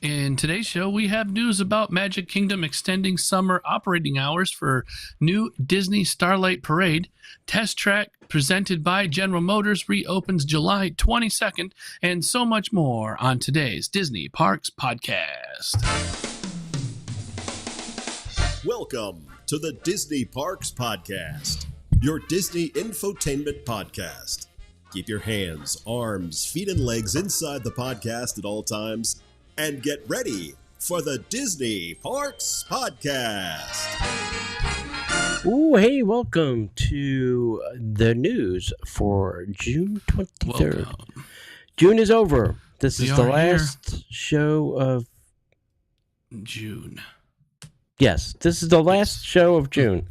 In today's show, we have news about Magic Kingdom extending summer operating hours for new Disney Starlight Parade. Test Track presented by General Motors reopens July 22nd, and so much more on today's Disney Parks Podcast. Welcome to the Disney Parks Podcast, your Disney infotainment podcast. Keep your hands, arms, feet, and legs inside the podcast at all times, and get ready for the Disney Parks Podcast. Ooh, hey, welcome to the news for June 23rd. Welcome. June is over. This We is the are last show of... June. Yes, this is the last show of June.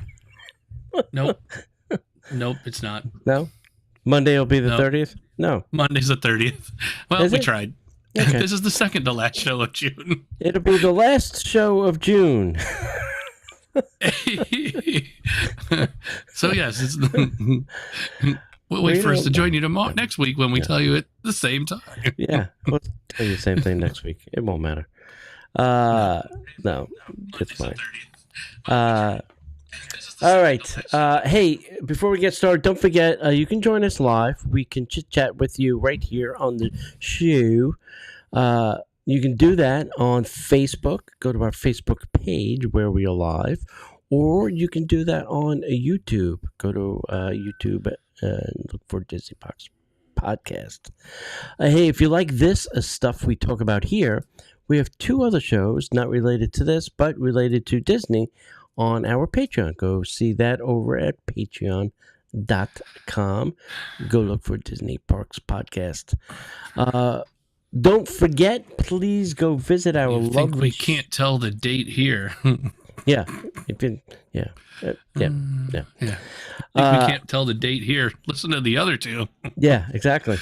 Nope. Nope, it's not. No? Monday will be the No. 30th? No. Monday's the 30th. Well, Is we it? tried. Okay. This is the second to last show of June. It'll be the last show of June. So, yes, it's we'll wait for us to join you tomorrow next week when we tell you at the same time. Yeah, we'll tell you the same thing next week. It won't matter. No, it's fine. All right. Hey, before we get started, don't forget, you can join us live. We can chit-chat with you right here on the show. You can do that on Facebook. Go to our Facebook page where we are live. Or you can do that on YouTube. Go to YouTube and look for Disney Parks Podcast. Hey, if you like this stuff we talk about here, we have two other shows not related to this, but related to Disney on our Patreon. Go see that over at patreon.com. Go look for Disney Parks Podcast. Don't forget, please go visit our You think lovely... we can't tell the date here? Yeah. Yeah. Yeah. We can't tell the date here. Listen to the other two. Yeah, exactly.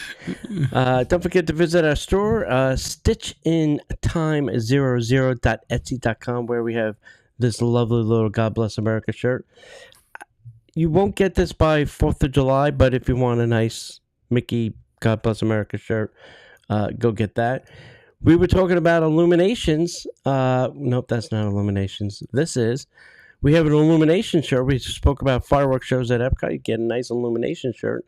Don't forget to visit our store, stitchintime00.etsy.com, where we have this lovely little God Bless America shirt. You won't get this by 4th of July, but if you want a nice Mickey God Bless America shirt, go get that. We were talking about Illuminations. Nope, that's not Illuminations. This is. We have an Illumination shirt. We spoke about fireworks shows at Epcot. You get a nice Illumination shirt.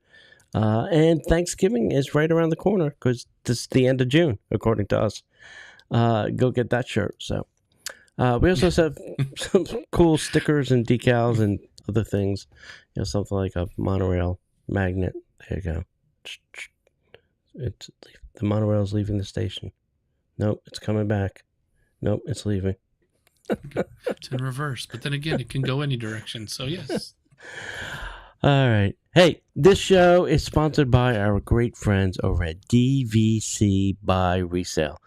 And Thanksgiving is right around the corner because this is the end of June, according to us. Go get that shirt. So we also have some cool stickers and decals and other things. You know, something like a monorail magnet. There you go. The monorail is leaving the station. Nope, it's coming back. Nope, it's leaving. It's in reverse, but then again, it can go any direction. So, yes. All right. Hey, this show is sponsored by our great friends over at DVC Buy Resale.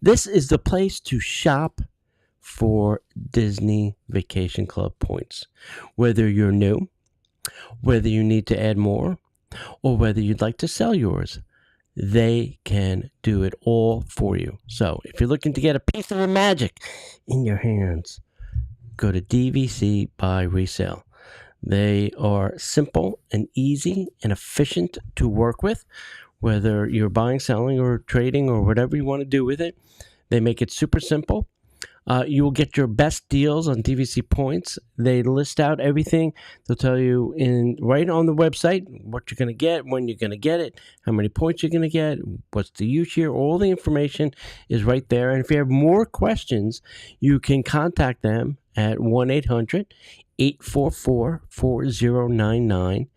This is the place to shop for Disney Vacation Club points. Whether you're new, whether you need to add more, or whether you'd like to sell yours, they can do it all for you. So if you're looking to get a piece of the magic in your hands, go to DVC Buy Resale. They are simple and easy and efficient to work with, whether you're buying, selling, or trading, or whatever you want to do with it. They make it super simple. You will get your best deals on DVC points. They list out everything. They'll tell you right on the website what you're going to get, when you're going to get it, how many points you're going to get, what's the use here. All the information is right there. And if you have more questions, you can contact them at 1-800-844-4099.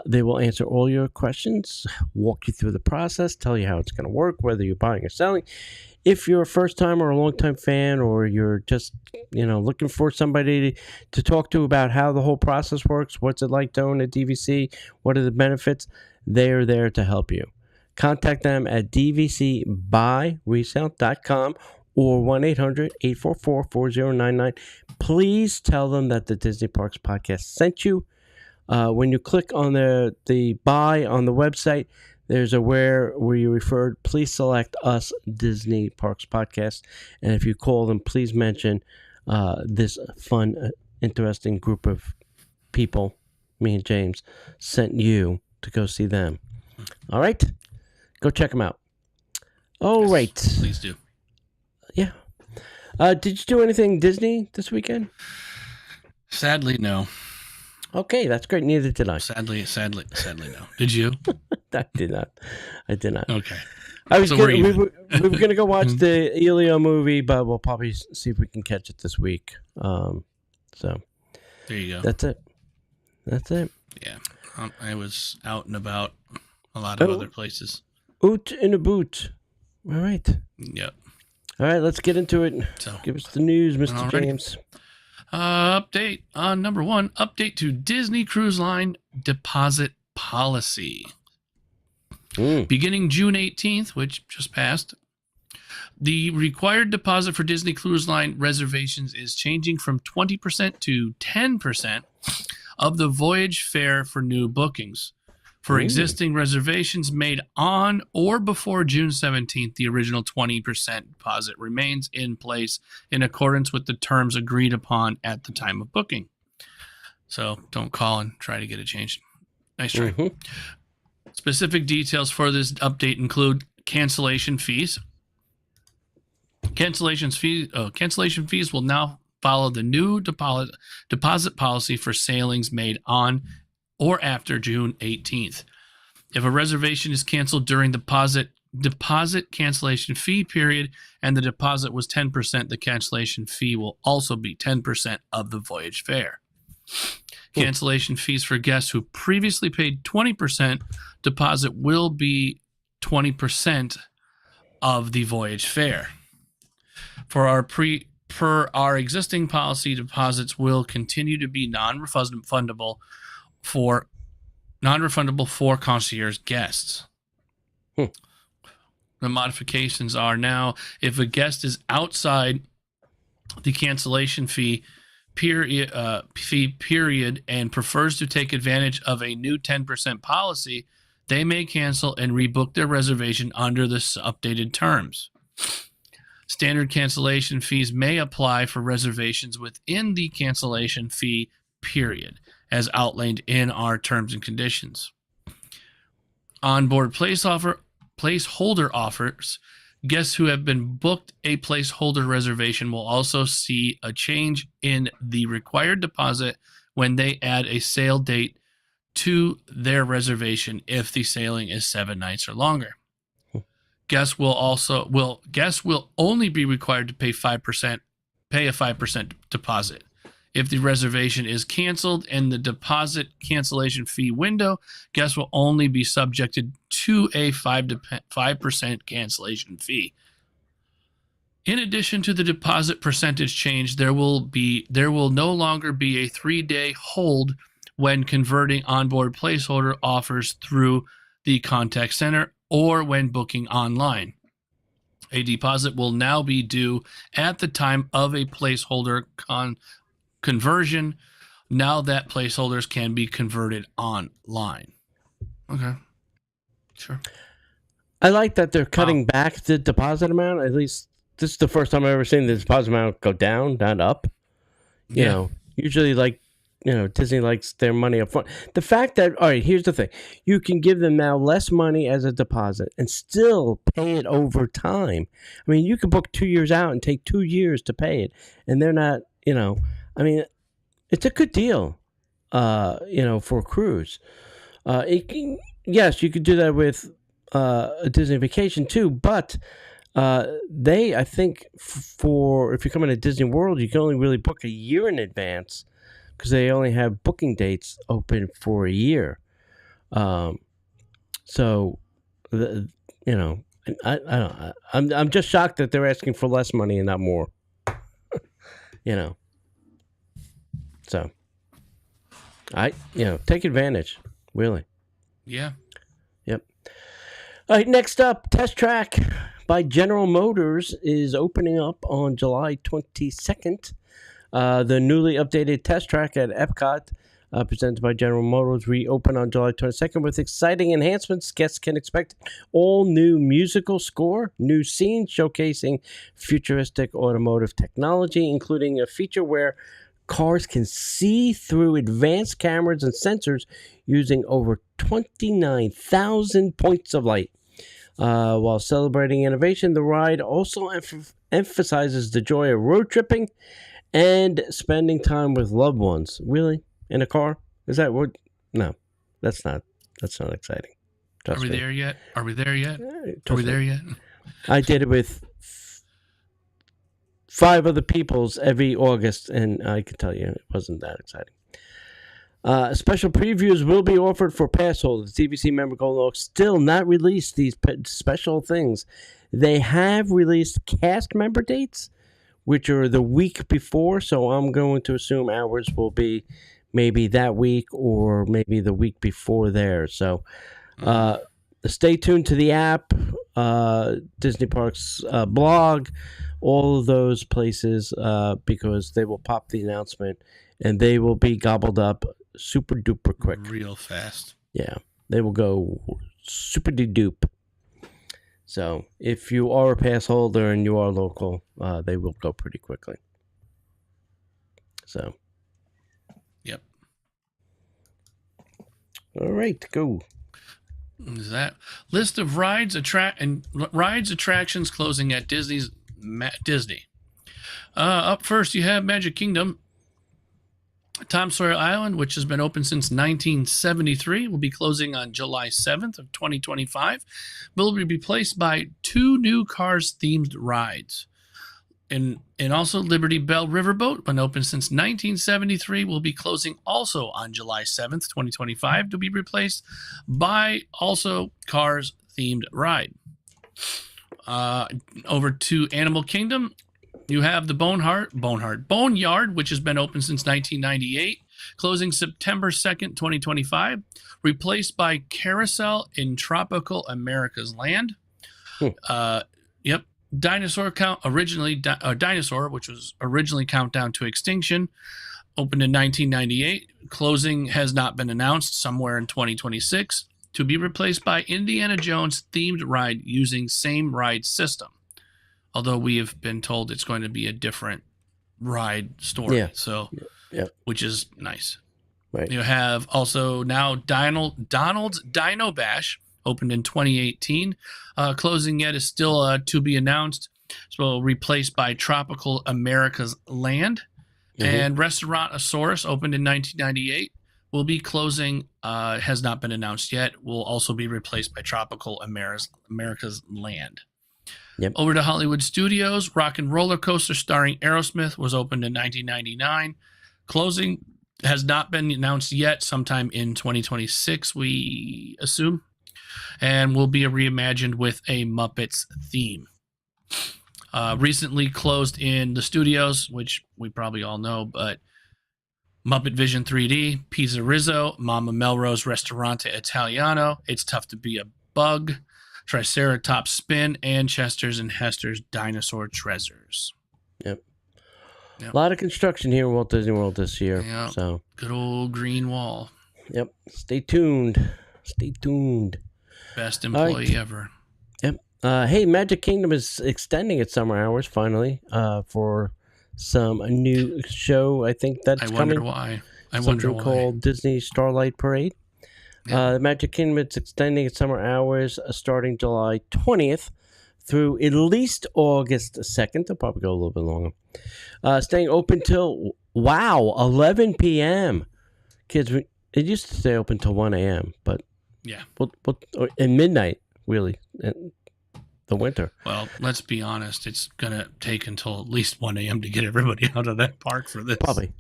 They will answer all your questions, walk you through the process, tell you how it's going to work, whether you're buying or selling. If you're a first-time or a long-time fan, or you're just, looking for somebody to talk to about how the whole process works, what's it like to own a DVC, what are the benefits, they are there to help you. Contact them at dvcbuyresale.com or 1-800-844-4099. Please tell them that the Disney Parks Podcast sent you. When you click on the buy on the website, there's a where you referred. Please select us, Disney Parks Podcast. And if you call them, please mention this fun, interesting group of people, me and James, sent you to go see them. All right? Go check them out. All right. Please do. Did you do anything Disney this weekend? Sadly, no. Okay, that's great. Neither did I. Sadly, no. Did you? I did not. Okay. I was So gonna, we're we even. were going to go watch the Elio movie, but we'll probably see if we can catch it this week. So There you go. that's it. Yeah. I was out and about a lot of Oh. other places. Oot in a boot. All right. Yep. All right, let's get into it. So, Give us the news, Mr. Alrighty. James. update on number 1. Update to Disney Cruise Line deposit policy. Beginning June 18th, which just passed, the required deposit for Disney Cruise Line reservations is changing from 20% to 10% of the voyage fare for new bookings. For existing reservations made on or before June 17th, the original 20% deposit remains in place in accordance with the terms agreed upon at the time of booking. So don't call and try to get it changed. Nice try. Specific details for this update include cancellation fees. Cancellation fees will now follow the new deposit policy for sailings made on or after June 18th. If a reservation is canceled during the deposit cancellation fee period and the deposit was 10%, the cancellation fee will also be 10% of the voyage fare. Cancellation fees for guests who previously paid 20% deposit will be 20% of the voyage fare. Per our existing policy, deposits will continue to be non-refundable for concierge guests. The modifications are now, if a guest is outside the cancellation fee period and prefers to take advantage of a new 10% policy, they may cancel and rebook their reservation under the updated terms. Standard cancellation fees may apply for reservations within the cancellation fee period, as outlined in our terms and conditions. Onboard placeholder offers. Guests who have been booked a placeholder reservation will also see a change in the required deposit when they add a sail date to their reservation if the sailing is 7 nights or longer. Guests will only be required to pay a 5% deposit. If the reservation is canceled in the deposit cancellation fee window, guests will only be subjected to a 5% cancellation fee. In addition to the deposit percentage change, there will no longer be a 3-day hold when converting onboard placeholder offers through the contact center or when booking online. A deposit will now be due at the time of a placeholder conversion, now that placeholders can be converted online. Okay. Sure. I like that they're cutting back the deposit amount. At least this is the first time I've ever seen the deposit amount go down, not up. You know, usually Disney likes their money up front. The fact that, all right, here's the thing. You can give them now less money as a deposit and still pay it over time. I mean, you can book 2 years out and take 2 years to pay it. And they're not, I mean, it's a good deal, for a cruise. Yes, you could do that with a Disney vacation too, but I think if you're coming to Disney World, you can only really book a year in advance because they only have booking dates open for a year. I'm just shocked that they're asking for less money and not more. So take advantage, really. Yeah. Yep. All right, next up, Test Track by General Motors is opening up on July 22nd. The newly updated Test Track at Epcot, presented by General Motors, reopened on July 22nd with exciting enhancements. Guests can expect all new musical score, new scenes showcasing futuristic automotive technology, including a feature where cars can see through advanced cameras and sensors using over 29,000 points of light. While celebrating innovation, the ride also emphasizes the joy of road tripping and spending time with loved ones. Really? In a car? Is that what? No, that's not exciting. Are we there yet? Are we there yet? I did it with 5 other people's every August, and I can tell you it wasn't that exciting. Special previews will be offered for pass holders. DVC member Golden Oak still not released these special things. They have released cast member dates, which are the week before, so I'm going to assume ours will be maybe that week or maybe the week before theirs. So stay tuned to the app, Disney Parks blog, all of those places, because they will pop the announcement and they will be gobbled up super duper quick. Real fast. Yeah, they will go super dupe. So if you are a pass holder and you are local, they will go pretty quickly. So. Yep. All right, go. Is that list of rides attractions closing at Disney. Up first, you have Magic Kingdom. Tom Sawyer Island, which has been open since 1973, will be closing on July 7th of 2025. Will be replaced by 2 new Cars-themed rides. And also Liberty Bell Riverboat, been open since 1973, will be closing also on July 7th, 2025, to be replaced by also Cars-themed ride. Over to Animal Kingdom. You have the Boneyard, which has been open since 1998, closing September 2nd, 2025, replaced by Carousel in Tropical America's Land. Yep. Dinosaur, which was originally Countdown to Extinction, opened in 1998. Closing has not been announced, somewhere in 2026, to be replaced by Indiana Jones themed ride using same ride system. Although we have been told it's going to be a different ride story, which is nice. Right. You have also now Donald's Dino Bash, opened in 2018. Closing yet is still to be announced. So replaced by Tropical America's Land. Mm-hmm. And Restaurantosaurus, opened in 1998, will be closing. Has not been announced yet. Will also be replaced by Tropical America's Land. Yep. Over to Hollywood Studios, Rock and Roller Coaster starring Aerosmith was opened in 1999. Closing has not been announced yet, sometime in 2026, we assume, and will be reimagined with a Muppets theme. Recently closed in the studios, which we probably all know, but Muppet Vision 3D, Pizza Rizzo, Mama Melrose Ristorante Italiano, It's Tough to Be a Bug, Triceratops Spin, and Chester's and Hester's Dinosaur Treasures. Yep. A lot of construction here in Walt Disney World this year. Yep. So good old green wall. Yep. Stay tuned. Best employee ever. Yep. Hey, Magic Kingdom is extending its summer hours finally for some new show. I think that's coming. I wonder why. Called Disney Starlight Parade. Yeah. Magic Kingdom is extending its summer hours starting July 20th through at least August 2nd. They'll probably go a little bit longer. Staying open till 11 p.m. Kids, it used to stay open till 1 a.m. But yeah, and midnight really. In the winter. Well, let's be honest. It's gonna take until at least 1 a.m. to get everybody out of that park for this. Probably.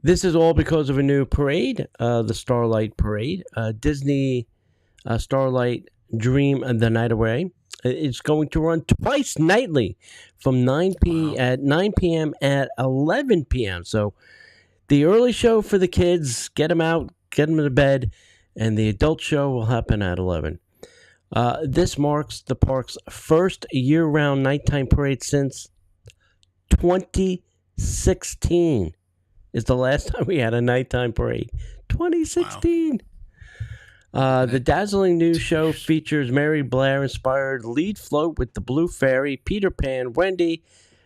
This is all because of a new parade, the Starlight Parade. Disney Starlight Dream the Night Away. It's going to run twice nightly from 9 p.m. at 11 p.m. So the early show for the kids, get them out, get them to bed, and the adult show will happen at 11. This marks the park's first year-round nighttime parade since 2016. Is the last time we had a nighttime parade. 2016. Wow. The dazzling new show features Mary Blair-inspired lead float with the Blue Fairy, Peter Pan, Wendy,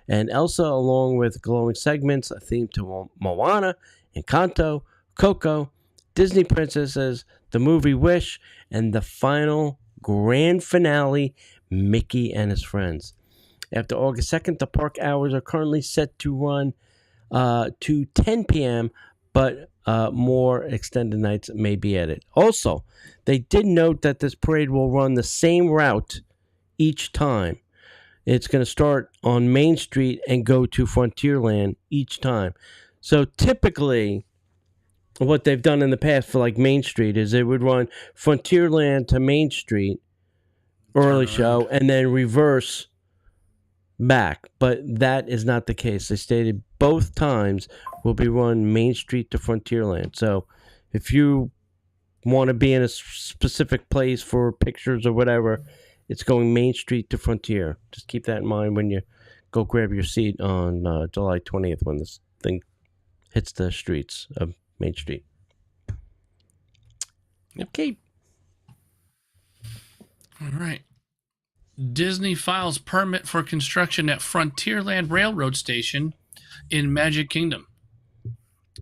and Elsa, along with glowing segments themed to Moana, Encanto, Coco, Disney Princesses, the movie Wish, and the final grand finale, Mickey and His Friends. After August 2nd, the park hours are currently set to run to 10 p.m., but more extended nights may be added. Also, they did note that this parade will run the same route each time. It's going to start on Main Street and go to Frontierland each time. So typically, what they've done in the past for like Main Street is they would run Frontierland to Main Street, early show, and then reverse back. But that is not the case. They stated both times will be run Main Street to Frontierland. So if you want to be in a specific place for pictures or whatever, it's going Main Street to Frontier. Just keep that in mind when you go grab your seat on July 20th when this thing hits the streets of Main Street. Okay. All right. Disney files permit for construction at Frontierland Railroad Station in Magic Kingdom.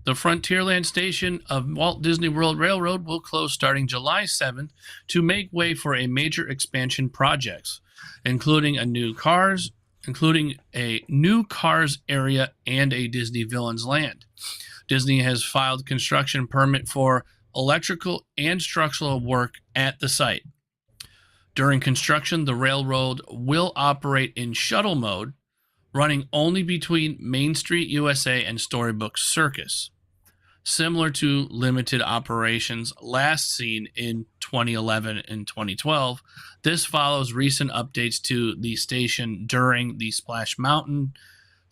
The Frontierland Station of Walt Disney World Railroad will close starting July 7th to make way for a major expansion projects, including a new cars area and a Disney Villains Land. Disney has filed construction permit for electrical and structural work at the site. During construction, the railroad will operate in shuttle mode, running only between Main Street USA and Storybook Circus, similar to limited operations last seen in 2011 and 2012. This follows recent updates to the station during the Splash Mountain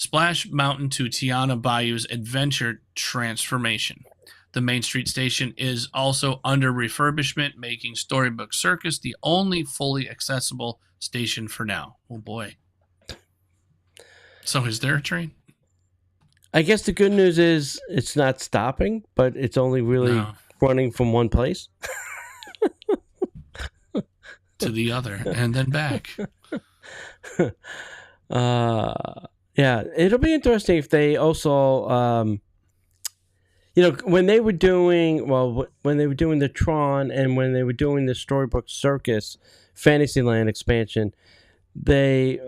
to Tiana Bayou's adventure transformation. The Main Street station is also under refurbishment, making Storybook Circus the only fully accessible station for now. Oh boy. So is there a train? I guess the good news is it's not stopping, but it's only really running from one place to the other and then back. Yeah, it'll be interesting if they also, when they were doing the Tron and when they were doing the Storybook Circus Fantasyland expansion, they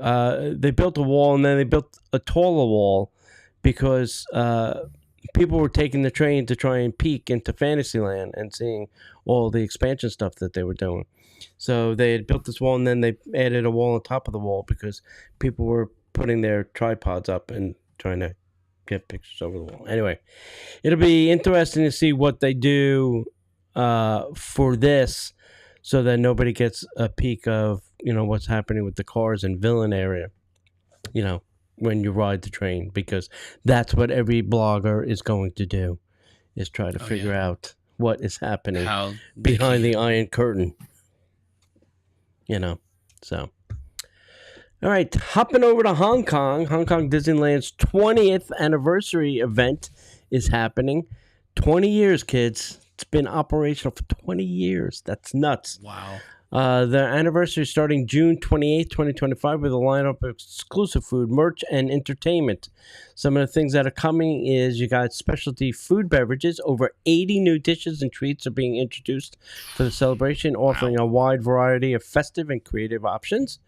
built a wall and then they built a taller wall because people were taking the train to try and peek into Fantasyland and seeing all the expansion stuff that they were doing. So they had built this wall and then they added a wall on top of the wall because people were putting their tripods up and trying to get pictures over the wall. Anyway, it'll be interesting to see what they do for this so that nobody gets a peek of, what's happening with the cars and villain area, when you ride the train, because that's what every blogger is going to do, is try to figure out what is happening behind the Iron Curtain. So. All right, hopping over to Hong Kong. Hong Kong Disneyland's 20th anniversary event is happening. 20 years, kids. It's been operational for 20 years. That's nuts. Wow. The anniversary is starting June 28th, 2025, with a lineup of exclusive food, merch, and entertainment. Some of the things that are coming is you got specialty food beverages. Over 80 new dishes and treats are being introduced for the celebration, offering a wide variety of festive and creative options.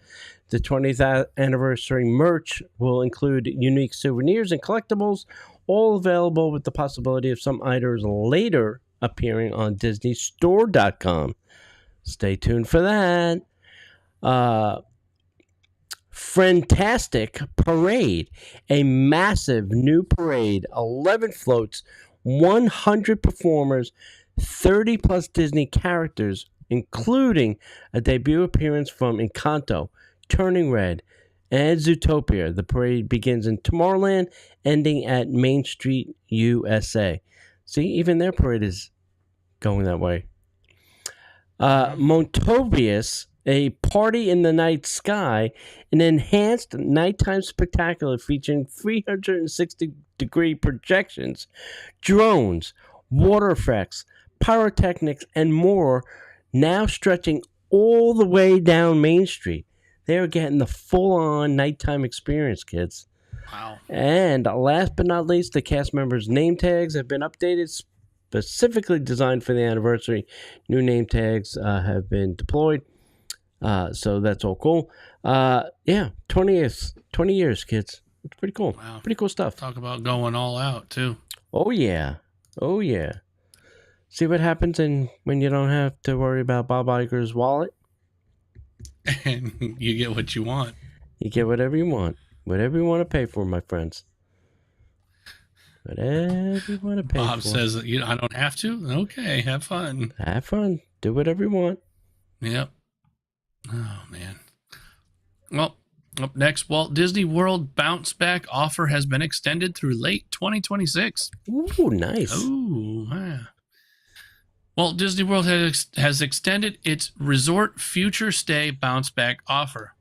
The 20th anniversary merch will include unique souvenirs and collectibles, all available with the possibility of some items later appearing on DisneyStore.com. Stay tuned for that. Fantastic Parade, a massive new parade, 11 floats, 100 performers, 30 plus Disney characters, including a debut appearance from Encanto, Turning Red, and Zootopia. The parade begins in Tomorrowland, ending at Main Street, USA. See, even their parade is going that way. Montovious, a party in the night sky, an enhanced nighttime spectacular featuring 360-degree projections, drones, water effects, pyrotechnics, and more, now stretching all the way down Main Street. They're getting the full-on nighttime experience, kids. Wow. And last but not least, the cast members' name tags have been updated, specifically designed for the anniversary. New name tags have been deployed. So that's all cool. 20 years, kids. It's pretty cool. Wow. Pretty cool stuff. Talk about going all out, too. Oh, yeah. See what happens when you don't have to worry about Bob Iger's wallet? And you get what you want. You get whatever you want. Whatever you want to pay for, my friends. Whatever you want to pay for. Bob says, I don't have to? Okay, have fun. Have fun. Do whatever you want. Yep. Oh, man. Well, up next, Walt Disney World bounce back offer has been extended through late 2026. Ooh, nice. Ooh, yeah. Walt Disney World has extended its resort future stay bounce back offer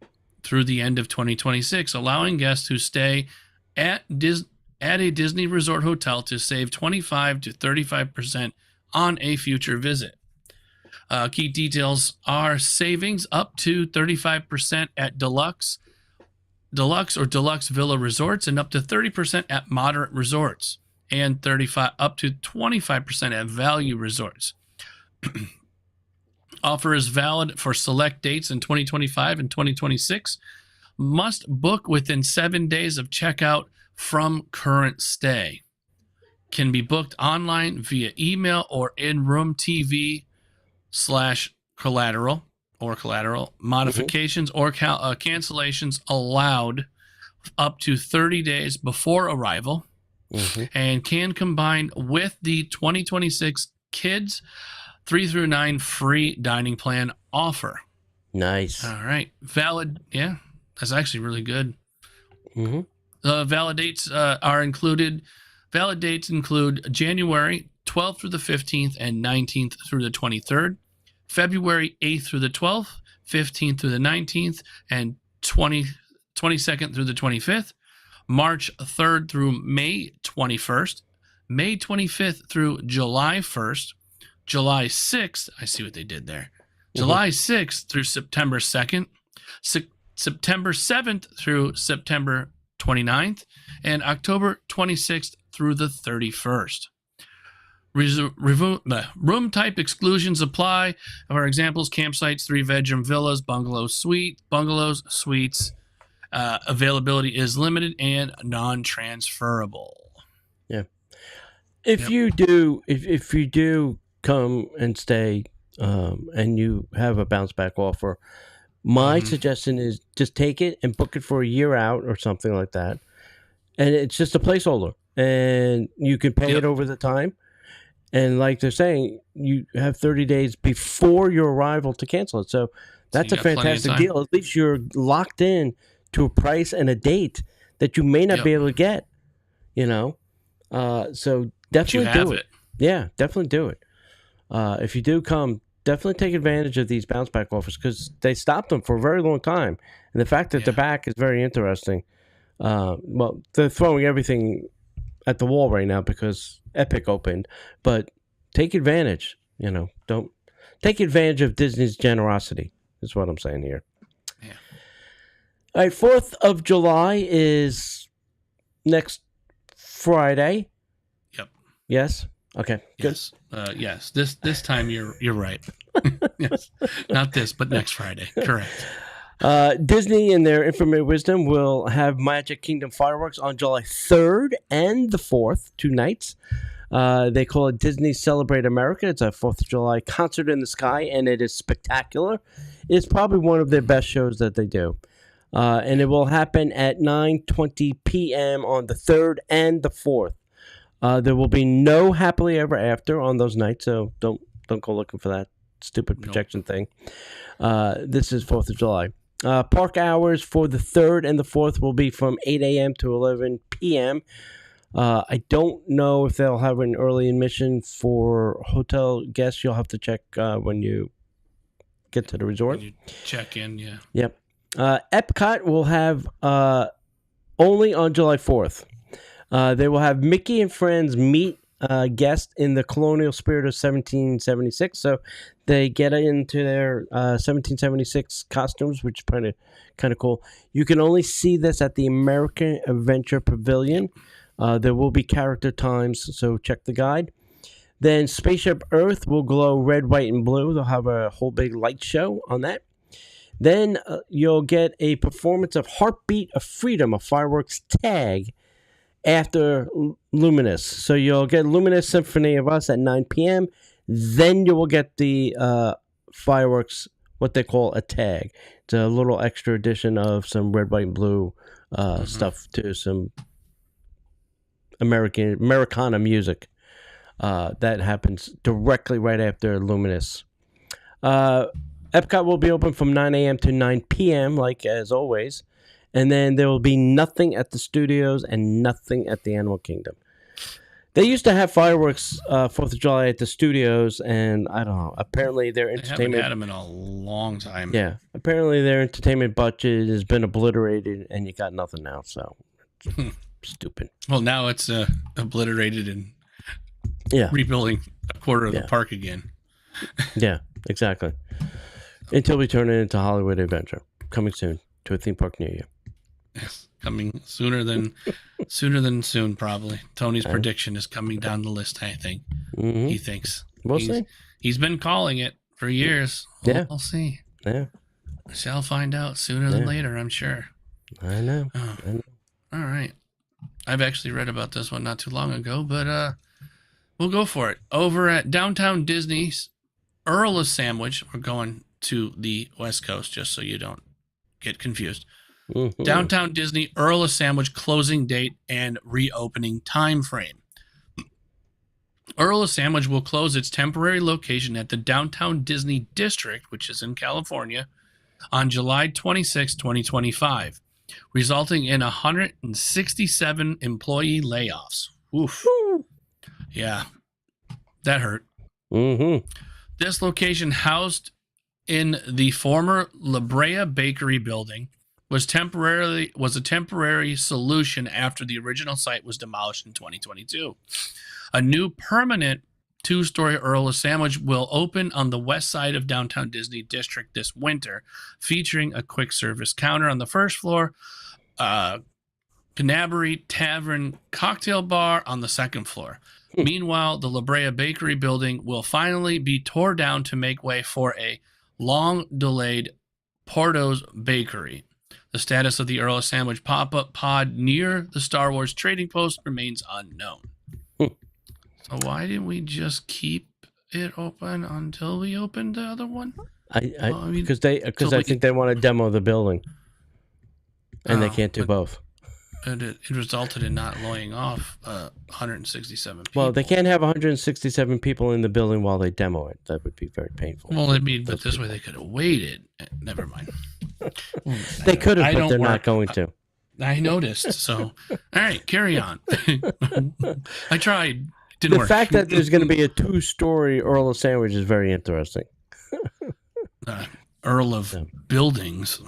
through the end of 2026, allowing guests who stay at a Disney resort hotel to save 25 to 35% on a future visit. Key details are savings up to 35% at deluxe or deluxe villa resorts, and up to 30% at moderate resorts, and up to 25% at value resorts. Offer is valid for select dates in 2025 and 2026. Must book within 7 days of checkout from current stay. Can be booked online via email or in-room TV /collateral. Modifications or cancellations allowed up to 30 days before arrival, and can combine with the 2026 Kids 3 through 9 free dining plan offer. Nice. All right. Valid. Yeah, that's actually really good. Valid dates are included. Valid dates include January 12th through the 15th and 19th through the 23rd. February 8th through the 12th, 15th through the 19th, and 22nd through the 25th. March 3rd through May 21st. May 25th through July 1st. July 6th, I see what they did there. July 6th through September 2nd. September 7th through September 29th. And October 26th through the 31st. Room type exclusions apply. For examples, campsites, 3-bedroom villas, bungalows, suites. Availability is limited and non-transferable. Yeah. If you do come and stay, and you have a bounce back offer, my suggestion is just take it and book it for a year out or something like that. And it's just a placeholder, and you can pay it over the time. And like they're saying, you have 30 days before your arrival to cancel it. So that's a fantastic deal. At least you're locked in to a price and a date that you may not be able to get, So definitely do it. Yeah, definitely do it. If you do come, definitely take advantage of these bounce back offers, because they stopped them for a very long time. And the fact that they're back is very interesting. Well, they're throwing everything at the wall right now because Epic opened, but take advantage, don't take advantage of Disney's generosity is what I'm saying here. Yeah. All right. 4th of July is next Friday. Yep. Yes. Okay. Good. Yes. This time you're right. Yes. Not this, but next Friday. Correct. Disney, in their infinite wisdom, will have Magic Kingdom fireworks on July 3rd and the 4th, 2 nights. They call it Disney Celebrate America. It's a 4th of July concert in the sky, and it is spectacular. It's probably one of their best shows that they do. And it will happen at 9:20 p.m. on the 3rd and the 4th. There will be no Happily Ever After on those nights, so don't go looking for that stupid projection thing. This is 4th of July. Park hours for the 3rd and the 4th will be from 8 a.m. to 11 p.m. I don't know if they'll have an early admission for hotel guests. You'll have to check when you get to the resort. When you check in, yeah. Yep. Epcot will have only on July 4th. They will have Mickey and Friends meet guests in the colonial spirit of 1776. So they get into their 1776 costumes, which is kind of cool. You can only see this at the American Adventure Pavilion. There will be character times, so check the guide. Then Spaceship Earth will glow red, white, and blue. They'll have a whole big light show on that. Then you'll get a performance of Heartbeat of Freedom, a fireworks tag after Luminous. So you'll get Luminous Symphony of Us at 9 p.m. Then you will get the fireworks, what they call a tag. It's a little extra edition of some red, white, and blue stuff to some Americana music that happens directly right after Luminous. Epcot will be open from 9 a.m. to 9 p.m. like as always, and then there will be nothing at the studios and nothing at the Animal Kingdom. They used to have fireworks 4th of July at the studios, and I don't know. Apparently, their entertainment... They haven't had them in a long time. Yeah. Apparently, their entertainment budget has been obliterated, and you got nothing now, so... Stupid. Well, now it's obliterated and rebuilding a quarter of the park again. Yeah, exactly. Until we turn it into Hollywood Adventure. Coming soon to a theme park near you. Yes, coming sooner than soon, probably. Tony's prediction is coming down the list, I think. Mm-hmm. He thinks. We'll see. He's been calling it for years. We'll see. Yeah. We shall find out sooner than later, I'm sure. I know. All right. I've actually read about this one not too long ago, but we'll go for it. Over at Downtown Disney's Earl of Sandwich, we're going to the West Coast just so you don't get confused. Mm-hmm. Downtown Disney Earl of Sandwich closing date and reopening time frame. Earl of Sandwich will close its temporary location at the Downtown Disney District, which is in California, on July 26, 2025, resulting in 167 employee layoffs. Oof. Yeah, that hurt. Mm-hmm. This location, housed in the former La Brea Bakery building, was a temporary solution after the original site was demolished in 2022. A new permanent 2-story Earl of Sandwich will open on the west side of Downtown Disney District this winter, featuring a quick service counter on the first floor, Canterbury Tavern cocktail bar on the second floor. Meanwhile, the La Brea Bakery building will finally be torn down to make way for a long-delayed Porto's Bakery. The status of the Earl of Sandwich pop-up pod near the Star Wars Trading Post remains unknown. So why didn't we just keep it open until we opened the other one? Because I think they want to demo the building, and they can't do both. It resulted in not laying off 167 people. Well, they can't have 167 people in the building while they demo it. That would be very painful. Well, but this way they could have waited. Never mind. They could have, but they're not going to. I noticed. So, all right, carry on. I tried. Didn't work. The fact that there's going to be a 2-story Earl of Sandwich is very interesting. Earl of Buildings.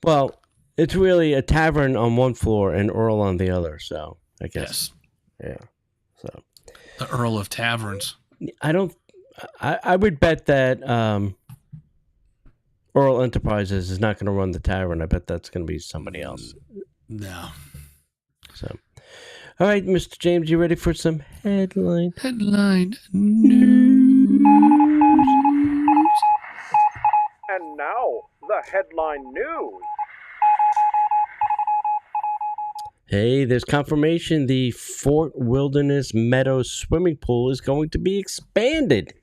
Well, it's really a tavern on one floor and Earl on the other, so I guess. Yes. Yeah. So the Earl of Taverns. I would bet that Earl Enterprises is not going to run the tavern. I bet that's going to be somebody else. No. So, all right, Mr. James, you ready for some headline news? And now, the headline news. Hey, there's confirmation the Fort Wilderness Meadows swimming pool is going to be expanded.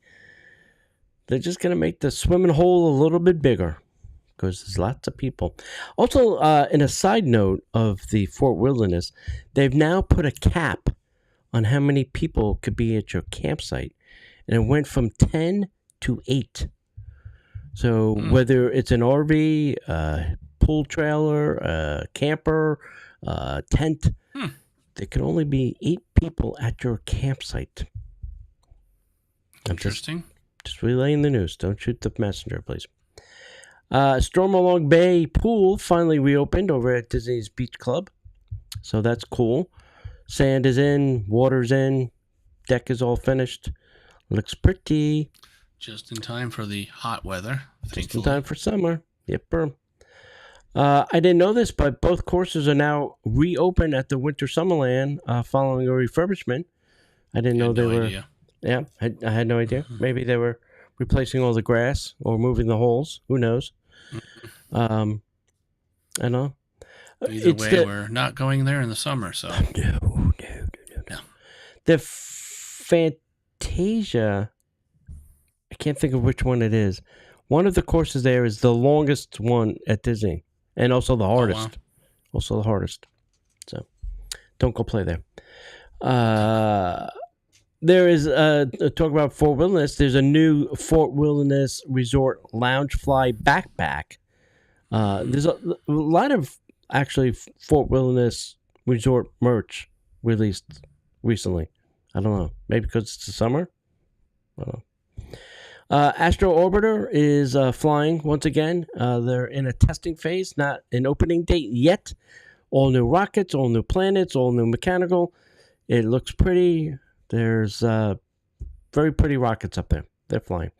They're just going to make the swimming hole a little bit bigger because there's lots of people. Also, in a side note of the Fort Wilderness, they've now put a cap on how many people could be at your campsite. And it went from 10 to 8. So whether it's an RV, pool trailer, camper, tent, there can only be 8 people at your campsite. Interesting. Just relaying the news. Don't shoot the messenger, please. Stormalong Bay Pool finally reopened over at Disney's Beach Club. So that's cool. Sand is in, water's in, deck is all finished. Looks pretty. Just in time for the hot weather. Just in time for summer. Yep. I didn't know this, but both courses are now reopened at the Winter Summerland following a refurbishment. I didn't know they were. Idea. Yeah, I had no idea. Maybe they were replacing all the grass or moving the holes. Who knows? I know. Either way, we're not going there in the summer, so. No. The Fantasia, I can't think of which one it is. One of the courses there is the longest one at Disney, and also the hardest. Wow. Also the hardest. So, don't go play there. There is talk about Fort Wilderness. There's a new Fort Wilderness Resort Loungefly backpack. There's a lot of actually Fort Wilderness Resort merch released recently. I don't know. Maybe because it's the summer. I don't know. Astro Orbiter is flying once again. They're in a testing phase, not an opening date yet. All new rockets, all new planets, all new mechanical. It looks pretty. There's very pretty rockets up there. They're flying.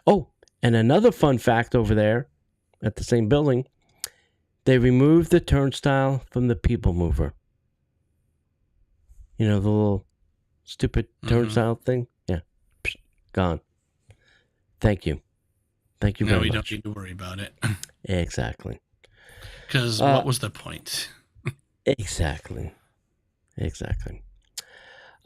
Oh, and another fun fact over there at the same building, they removed the turnstile from the People Mover. You know, the little stupid turnstile thing? Yeah. Psh, gone. Thank you. Thank you very much. No, we don't need to worry about it. Exactly. Because what was the point? Exactly. New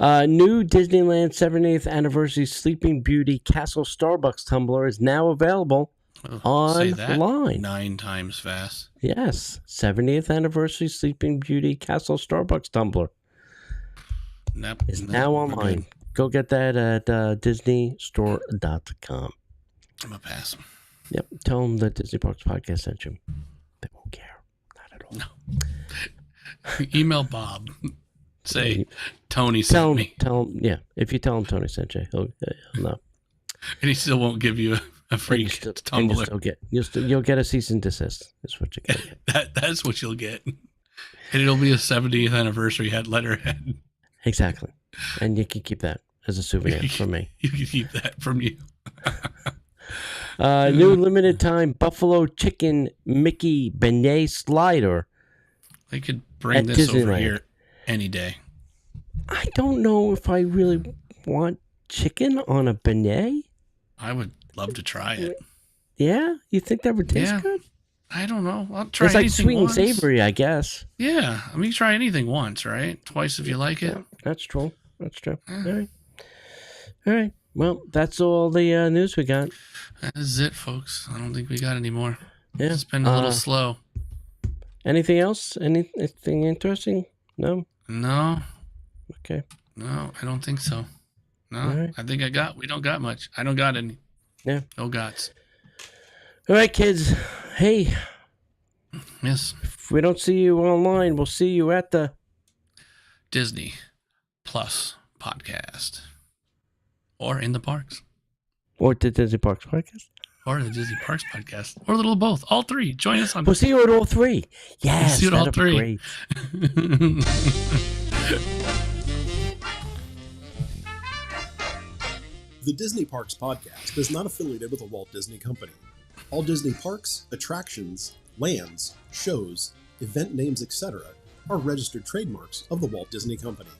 Disneyland 70th Anniversary Sleeping Beauty Castle Starbucks tumbler is now available Say that online. 9 times fast. Yes. 70th Anniversary Sleeping Beauty Castle Starbucks tumbler is now online. Go get that at DisneyStore.com. I'm going to pass. Yep. Tell them the Disney Parks Podcast sent you. They won't care. Not at all. No. Email Bob. Say, Tony sent me. Tell him, yeah. If you tell him Tony sent you, he'll know. And he still won't give you a free tumbler. You'll get a cease and desist. That's what you get. That's what you'll get. And it'll be a 70th anniversary letterhead. Exactly. And you can keep that as a souvenir from me. You can keep that from you. New limited time Buffalo Chicken Mickey Beignet Slider. They could bring this over here any day. I don't know if I really want chicken on a beignet. I would love to try it. Yeah? You think that would taste good? I don't know. I'll try it's anything like sweet once. and savory, I guess. Yeah. I mean, you try anything once, right? Twice if you like it. Yeah, that's true. All right. Well, that's all the news we got. That is it, folks. I don't think we got any more. Yeah. It's been a little slow. Anything else? Anything interesting? No? No. Okay. No, I don't think so. No. Right. I think we don't got much. I don't got any. Yeah. No gots. All right, kids. Hey. Yes. If we don't see you online, we'll see you at the Disney Plus podcast. Or in the parks. Or the Disney Parks podcast. Or the Disney Parks podcast. Or a little of both. All three. Join us on. We'll see you at all three. Yes. We'll see you at all three. Great. The Disney Parks podcast is not affiliated with the Walt Disney Company. All Disney parks, attractions, lands, shows, event names, etc. are registered trademarks of the Walt Disney Company.